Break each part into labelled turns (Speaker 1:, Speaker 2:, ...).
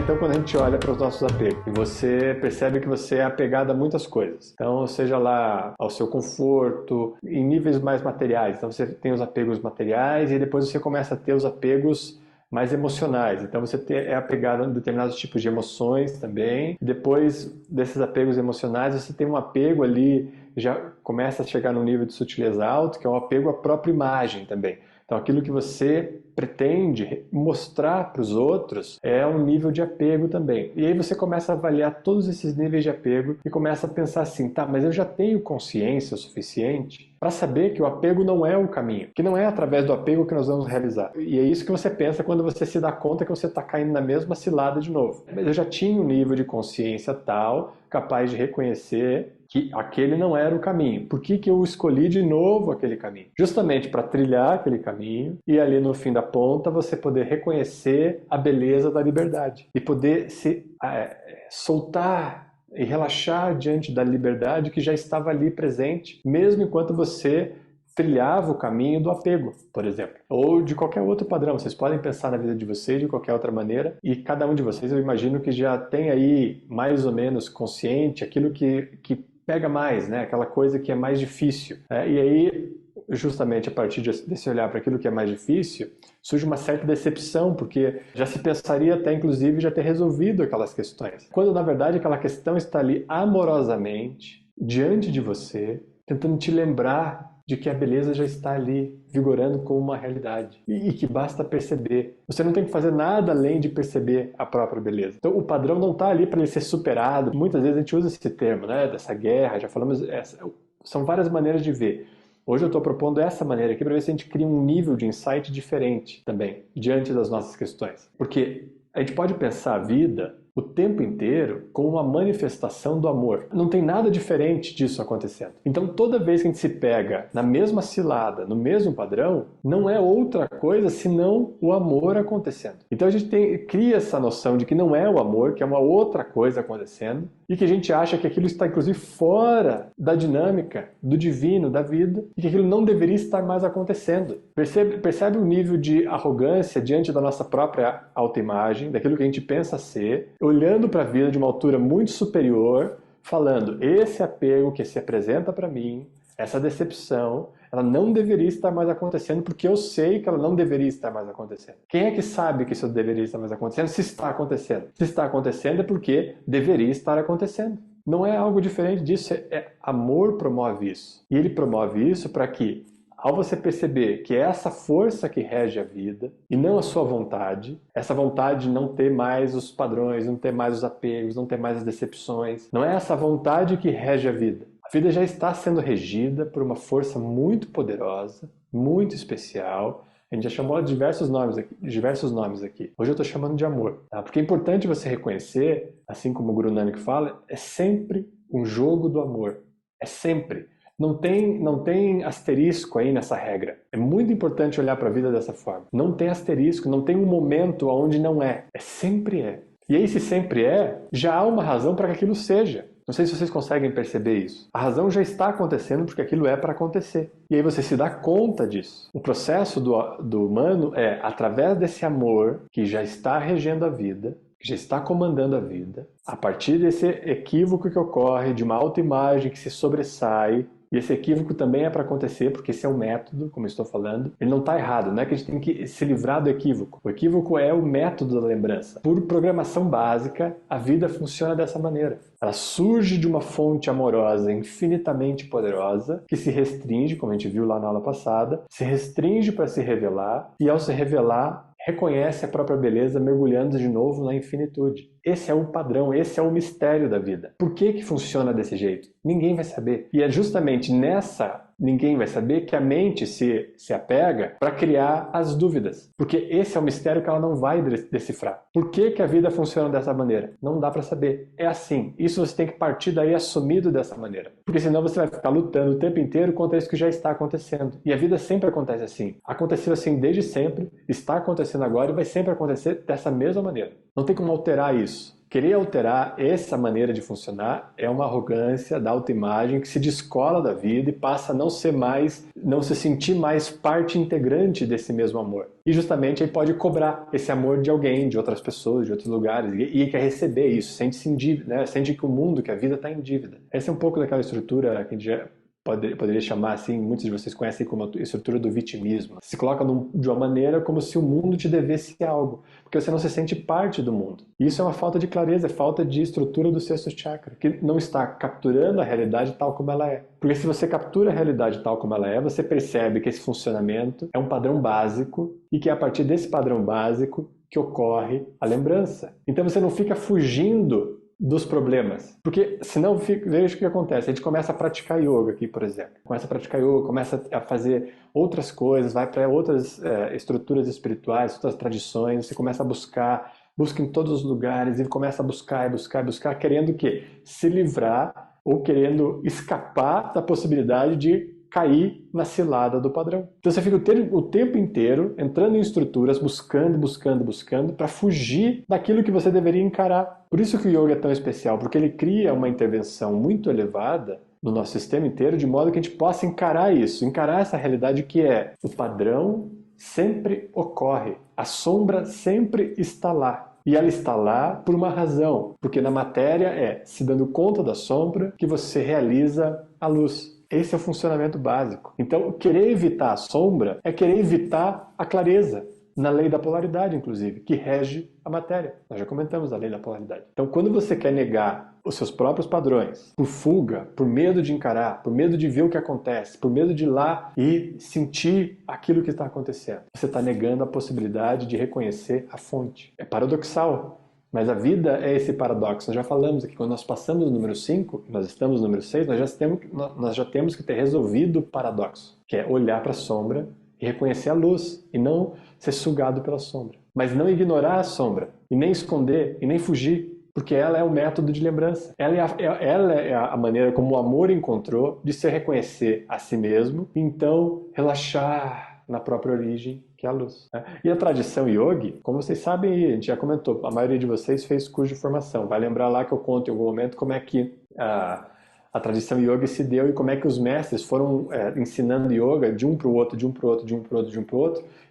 Speaker 1: então quando a gente olha para os nossos apegos, e você percebe que você é apegado a muitas coisas. Então, seja lá ao seu conforto, em níveis mais materiais. Então, você tem os apegos materiais e depois você começa a ter os apegos mais emocionais. Então, você é apegado a determinados tipos de emoções também. Depois desses apegos emocionais, você tem um apego ali, já começa a chegar num nível de sutileza alto, que é um apego à própria imagem também. Então, aquilo que você pretende mostrar para os outros é um nível de apego também. E aí você começa a avaliar todos esses níveis de apego e começa a pensar assim, tá, mas eu já tenho consciência o suficiente para saber que o apego não é o caminho, que não é através do apego que nós vamos realizar. E é isso que você pensa quando você se dá conta que você está caindo na mesma cilada de novo. Mas eu já tinha um nível de consciência tal, capaz de reconhecer que aquele não era o caminho. Por que eu escolhi de novo aquele caminho? Justamente para trilhar aquele caminho e ali no fim da ponta você poder reconhecer a beleza da liberdade e poder se soltar e relaxar diante da liberdade que já estava ali presente, mesmo enquanto você trilhava o caminho do apego, por exemplo, ou de qualquer outro padrão. Vocês podem pensar na vida de vocês de qualquer outra maneira e cada um de vocês, eu imagino que já tem aí mais ou menos consciente aquilo que pega mais, né? Aquela coisa que é mais difícil. E aí, justamente a partir desse olhar para aquilo que é mais difícil, surge uma certa decepção, porque já se pensaria até, inclusive, já ter resolvido aquelas questões. Quando, na verdade, aquela questão está ali amorosamente, diante de você, tentando te lembrar de que a beleza já está ali, vigorando como uma realidade. E que basta perceber. Você não tem que fazer nada além de perceber a própria beleza. Então, o padrão não está ali para ele ser superado. Muitas vezes a gente usa esse termo, né? Dessa guerra, já falamos... São várias maneiras de ver. Hoje eu estou propondo essa maneira aqui para ver se a gente cria um nível de insight diferente também, diante das nossas questões. Porque a gente pode pensar a vida o tempo inteiro como uma manifestação do amor. Não tem nada diferente disso acontecendo. Então, toda vez que a gente se pega na mesma cilada, no mesmo padrão, não é outra coisa senão o amor acontecendo. Então, a gente cria essa noção de que não é o amor, que é uma outra coisa acontecendo, e que a gente acha que aquilo está, inclusive, fora da dinâmica, do divino, da vida, e que aquilo não deveria estar mais acontecendo. Percebe o nível de arrogância diante da nossa própria autoimagem, daquilo que a gente pensa ser, olhando para a vida de uma altura muito superior, falando, esse apego que se apresenta para mim, essa decepção, ela não deveria estar mais acontecendo porque eu sei que ela não deveria estar mais acontecendo. Quem é que sabe que isso deveria estar mais acontecendo? Se está acontecendo. Se está acontecendo é porque deveria estar acontecendo. Não é algo diferente disso, amor promove isso. E ele promove isso para que, ao você perceber que é essa força que rege a vida e não a sua vontade, essa vontade de não ter mais os padrões, não ter mais os apegos, não ter mais as decepções, não é essa vontade que rege a vida. A vida já está sendo regida por uma força muito poderosa, muito especial. A gente já chamou de diversos nomes aqui. Hoje eu estou chamando de amor. Tá? Porque é importante você reconhecer, assim como o Guru Nanak fala, é sempre um jogo do amor. É sempre. Não tem asterisco aí nessa regra. É muito importante olhar para a vida dessa forma. Não tem asterisco, não tem um momento onde não é. Sempre é. E aí, se sempre é, já há uma razão para que aquilo seja. Não sei se vocês conseguem perceber isso. A razão já está acontecendo porque aquilo é para acontecer. E aí você se dá conta disso. O processo do humano é, através desse amor que já está regendo a vida, que já está comandando a vida, a partir desse equívoco que ocorre, de uma autoimagem que se sobressai, e esse equívoco também é para acontecer, porque esse é o método, como eu estou falando. Ele não está errado, não é que a gente tem que se livrar do equívoco. O equívoco é o método da lembrança. Por programação básica, a vida funciona dessa maneira. Ela surge de uma fonte amorosa infinitamente poderosa, que se restringe, como a gente viu lá na aula passada, se restringe para se revelar, e ao se revelar, reconhece a própria beleza mergulhando de novo na infinitude. Esse é o padrão, esse é o mistério da vida. Por que funciona desse jeito? Ninguém vai saber. E é justamente nessa ninguém vai saber que a mente se apega para criar as dúvidas. Porque esse é o mistério que ela não vai decifrar. Por que a vida funciona dessa maneira? Não dá para saber. É assim. Isso você tem que partir daí assumido dessa maneira. Porque senão você vai ficar lutando o tempo inteiro contra isso que já está acontecendo. E a vida sempre acontece assim. Aconteceu assim desde sempre, está acontecendo agora e vai sempre acontecer dessa mesma maneira. Não tem como alterar isso. Querer alterar essa maneira de funcionar é uma arrogância da autoimagem que se descola da vida e passa a não se sentir mais parte integrante desse mesmo amor. E justamente aí pode cobrar esse amor de alguém, de outras pessoas, de outros lugares, e quer receber isso, sente-se em dívida, né? Sente que o mundo, que a vida está em dívida. Essa é um pouco daquela estrutura que a gente já poderia chamar assim, muitos de vocês conhecem como a estrutura do vitimismo. Se coloca de uma maneira como se o mundo te devesse algo, porque você não se sente parte do mundo. E isso é uma falta de clareza, é falta de estrutura do sexto chakra, que não está capturando a realidade tal como ela é. Porque se você captura a realidade tal como ela é, você percebe que esse funcionamento é um padrão básico e que é a partir desse padrão básico que ocorre a lembrança. Então você não fica fugindo dos problemas. Porque senão, veja o que acontece. A gente começa a praticar yoga aqui, por exemplo. Começa a praticar yoga, começa a fazer outras coisas, vai para outras estruturas espirituais, outras tradições, você começa a busca em todos os lugares e começa a buscar, querendo o quê? Se livrar ou querendo escapar da possibilidade de cair na cilada do padrão. Então você fica o tempo inteiro entrando em estruturas, buscando, para fugir daquilo que você deveria encarar. Por isso que o yoga é tão especial, porque ele cria uma intervenção muito elevada no nosso sistema inteiro, de modo que a gente possa encarar isso, encarar essa realidade que é o padrão sempre ocorre, a sombra sempre está lá. E ela está lá por uma razão, porque na matéria é se dando conta da sombra que você realiza a luz. Esse é o funcionamento básico. Então, querer evitar a sombra é querer evitar a clareza, na lei da polaridade, inclusive, que rege a matéria. Nós já comentamos a lei da polaridade. Então, quando você quer negar os seus próprios padrões, por fuga, por medo de encarar, por medo de ver o que acontece, por medo de ir lá e sentir aquilo que está acontecendo, você está negando a possibilidade de reconhecer a fonte. É paradoxal. Mas a vida é esse paradoxo. Nós já falamos aqui, quando nós passamos no número 5, nós estamos no número 6, nós já temos que ter resolvido o paradoxo, que é olhar para a sombra e reconhecer a luz, e não ser sugado pela sombra. Mas não ignorar a sombra, e nem esconder, e nem fugir, porque ela é o método de lembrança. Ela é a maneira como o amor encontrou de se reconhecer a si mesmo, e então relaxar na própria origem, que é a luz. E a tradição yogi, como vocês sabem, a gente já comentou, a maioria de vocês fez curso de formação. Vai lembrar lá que eu conto em algum momento como é que a tradição yoga se deu e como é que os mestres foram ensinando yoga de um para o outro,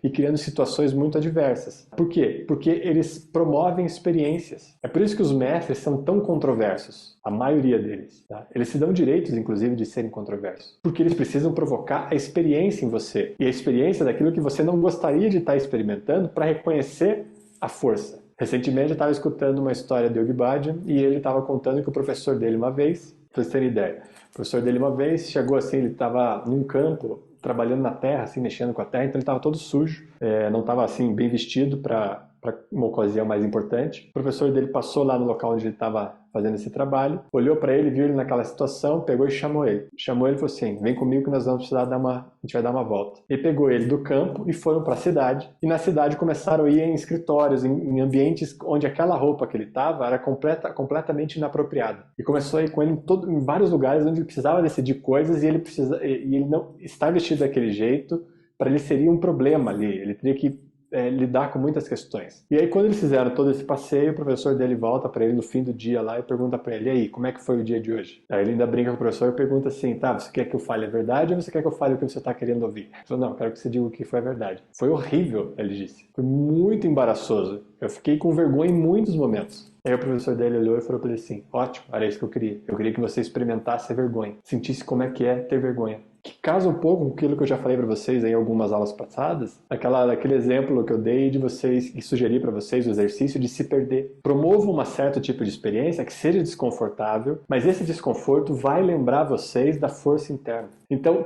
Speaker 1: e criando situações muito adversas. Por quê? Porque eles promovem experiências. É por isso que os mestres são tão controversos, a maioria deles. Tá? Eles se dão direitos, inclusive, de serem controversos. Porque eles precisam provocar a experiência em você. E a experiência daquilo que você não gostaria de estar experimentando para reconhecer a força. Recentemente eu estava escutando uma história de Yogi Bhajan e ele estava contando que o professor dele uma vez, pra vocês terem ideia, o professor dele uma vez chegou assim, ele estava num campo, trabalhando na terra, assim, mexendo com a terra, então ele estava todo sujo, não estava assim bem vestido para uma ocasião mais importante. O professor dele passou lá no local onde ele estava fazendo esse trabalho, olhou para ele, viu ele naquela situação, pegou e chamou ele. Chamou ele e falou assim, vem comigo que nós vamos precisar a gente vai dar uma volta. Ele pegou ele do campo e foram para a cidade, e na cidade começaram a ir em escritórios, em ambientes onde aquela roupa que ele estava era completamente inapropriada. E começou a ir com ele em vários lugares onde ele precisava decidir coisas e ele não estar vestido daquele jeito, para ele seria um problema ali, ele teria que lidar com muitas questões. E aí quando eles fizeram todo esse passeio, o professor dele volta para ele no fim do dia lá e pergunta para ele, e aí, como é que foi o dia de hoje? Aí ele ainda brinca com o professor e pergunta assim, tá, você quer que eu fale a verdade ou você quer que eu fale o que você está querendo ouvir? Ele falou, não, quero que você diga o que foi a verdade. Foi horrível, ele disse. Foi muito embaraçoso. Eu fiquei com vergonha em muitos momentos. Aí o professor dele olhou e falou para ele assim, ótimo, era isso que eu queria. Eu queria que você experimentasse a vergonha, sentisse como é que é ter vergonha. Que casa um pouco com aquilo que eu já falei para vocês em algumas aulas passadas, daquele exemplo que eu dei de vocês, e sugeri para vocês o exercício de se perder. Promova um certo tipo de experiência que seja desconfortável, mas esse desconforto vai lembrar vocês da força interna. Então,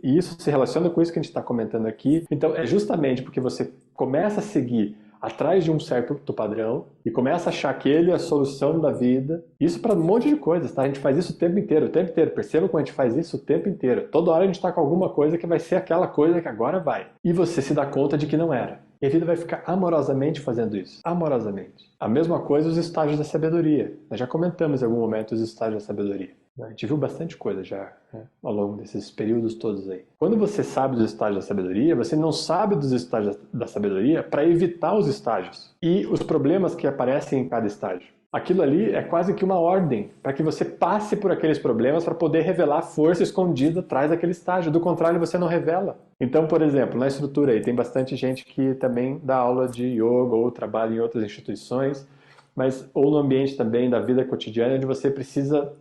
Speaker 1: e isso se relaciona com isso que a gente está comentando aqui, então é justamente porque você começa a seguir atrás de um certo padrão e começa a achar que ele é a solução da vida. Isso para um monte de coisas, tá? A gente faz isso o tempo inteiro. Perceba como a gente faz isso o tempo inteiro. Toda hora a gente está com alguma coisa que vai ser aquela coisa que agora vai. E você se dá conta de que não era. E a vida vai ficar amorosamente fazendo isso. Amorosamente. A mesma coisa os estágios da sabedoria. Nós já comentamos em algum momento os estágios da sabedoria. A gente viu bastante coisa já, né, ao longo desses períodos todos aí. Quando você sabe dos estágios da sabedoria, você não sabe dos estágios da sabedoria para evitar os estágios e os problemas que aparecem em cada estágio. Aquilo ali é quase que uma ordem para que você passe por aqueles problemas para poder revelar a força escondida atrás daquele estágio. Do contrário, você não revela. Então, por exemplo, na estrutura aí tem bastante gente que também dá aula de yoga ou trabalha em outras instituições, mas ou no ambiente também da vida cotidiana, onde você precisa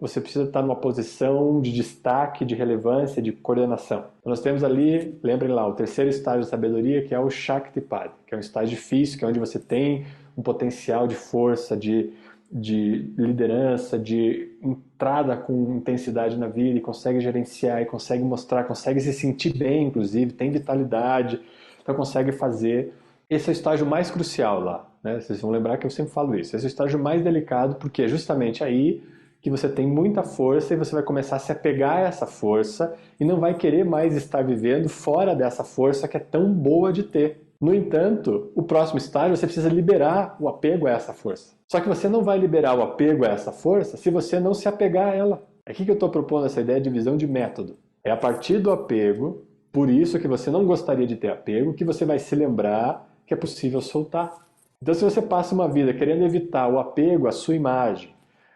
Speaker 1: estar numa posição de destaque, de relevância, de coordenação. Então, nós temos ali, lembrem lá, o terceiro estágio da sabedoria, que é o Shaktipada, que é um estágio difícil, que é onde você tem um potencial de força, de liderança, de entrada com intensidade na vida e consegue gerenciar e consegue mostrar, consegue se sentir bem, inclusive, tem vitalidade, então consegue fazer. Esse é o estágio mais crucial lá, né? Vocês vão lembrar que eu sempre falo isso. Esse é o estágio mais delicado porque é justamente aí que você tem muita força e você vai começar a se apegar a essa força e não vai querer mais estar vivendo fora dessa força que é tão boa de ter. No entanto, o próximo estágio você precisa liberar o apego a essa força. Só que você não vai liberar o apego a essa força se você não se apegar a ela. É aqui que eu estou propondo essa ideia de visão de método. É a partir do apego, por isso que você não gostaria de ter apego, que você vai se lembrar que é possível soltar. Então, se você passa uma vida querendo evitar o apego à sua imagem,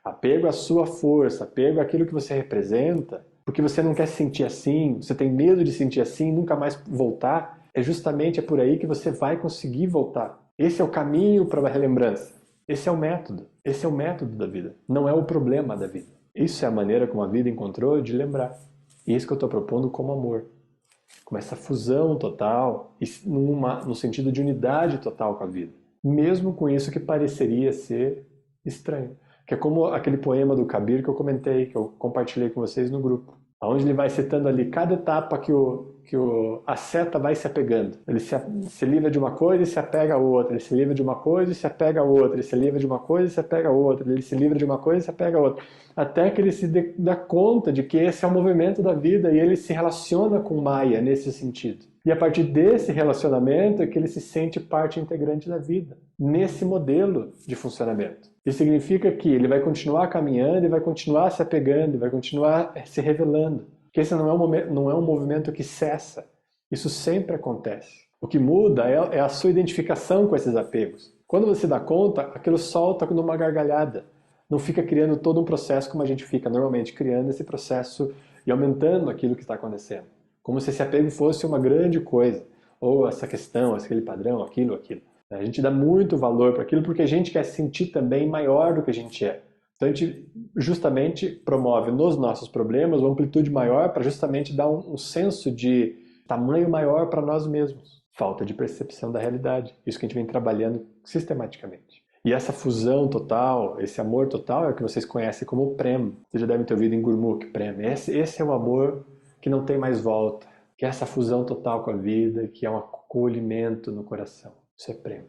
Speaker 1: apego à sua força, apego àquilo que você representa, porque você não quer se sentir assim, você tem medo de sentir assim, nunca mais voltar, é por aí que você vai conseguir voltar. Esse é o caminho para a relembrança. Esse é o método. Esse é o método da vida. Não é o problema da vida. Isso é a maneira como a vida encontrou de lembrar. E isso que eu estou propondo como amor. Com essa fusão total, no sentido de unidade total com a vida. Mesmo com isso que pareceria ser estranho. Que é como aquele poema do Kabir que eu comentei, que eu compartilhei com vocês no grupo. Onde ele vai citando ali cada etapa que a seta vai se apegando. Ele se livra de uma coisa e se apega a outra. Ele se livra de uma coisa e se apega a outra. Ele se livra de uma coisa e se apega a outra. Ele se livra de uma coisa e se apega a outra. Até que ele se dá conta de que esse é o movimento da vida e ele se relaciona com Maya nesse sentido. E a partir desse relacionamento é que ele se sente parte integrante da vida, nesse modelo de funcionamento. Isso significa que ele vai continuar caminhando e vai continuar se apegando, e vai continuar se revelando. Porque esse não é um movimento que cessa. Isso sempre acontece. O que muda é a sua identificação com esses apegos. Quando você dá conta, aquilo solta numa gargalhada. Não fica criando todo um processo como a gente fica normalmente criando esse processo e aumentando aquilo que está acontecendo. Como se esse apego fosse uma grande coisa. Ou essa questão, aquele padrão, aquilo. A gente dá muito valor para aquilo porque a gente quer se sentir também maior do que a gente é. Então a gente justamente promove nos nossos problemas uma amplitude maior para justamente dar um senso de tamanho maior para nós mesmos. Falta de percepção da realidade. Isso que a gente vem trabalhando sistematicamente. E essa fusão total, esse amor total é o que vocês conhecem como Prem. Vocês já devem ter ouvido em Gurmukh, Prem. Esse é o amor que não tem mais volta, que é essa fusão total com a vida, que é um acolhimento no coração. Isso é Prem.